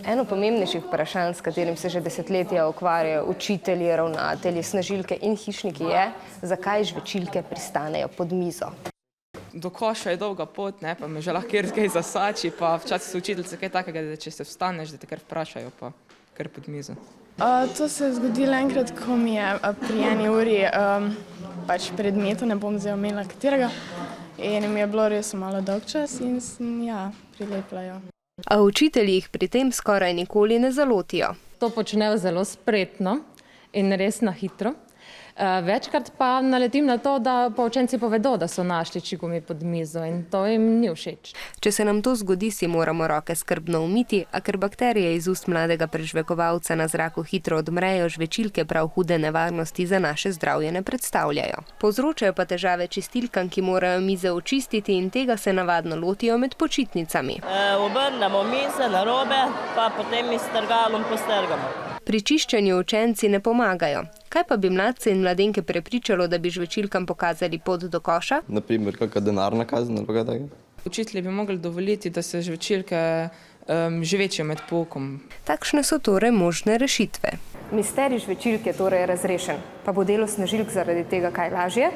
Eno pomembnejših vprašanj, s katerim se že desetletja ukvarjajo učitelji, ravnatelji, snažilke in hišniki je, zakaj žvečilke pristanejo pod mizo. Do koša je dolga pot, ne, pa me že lahko kaj zasači, pa včasih so učiteljice kaj takega, da če se vstaneš, da te kar vprašajo, pa kar pod mizo. To se je zgodilo enkrat, ko mi je pri eni uri pač predmetu, ne bom zdaj omenila katerega, in mi je bilo res malo dolg čas in sem, prilepila jo. A učitelji jih pri tem skoraj nikoli ne zalotijo. To počnejo zelo spretno in res na hitro. Večkrat pa naletim na to, da pa učenci povedo, da so našli čigumi pod mizo in to jim ni všeč. Če se nam to zgodi, si moramo roke skrbno umiti, a ker bakterije iz ust mladega prežvekovalca na zraku hitro odmrejo, žvečilke prav hude nevarnosti za naše zdravje ne predstavljajo. Povzročajo pa težave čistilkam, ki morajo mize očistiti in tega se navadno lotijo med počitnicami. Obrnemo mize na robe, pa potem s strgalom postrgamo. Pri čiščenju učenci ne pomagajo. Kaj pa bi mladce in mladenke prepričalo, da bi žvečilkam pokazali pot do koša? Naprimer, kakšna denarna kazen ali kaj takega? Učitelji bi mogli dovoliti, da se žvečilke žvečijo med poukom. Takšne so torej možne rešitve. Misterij žvečilk je torej razrešen. Pa bo delo snažilk zaradi tega kaj lažje?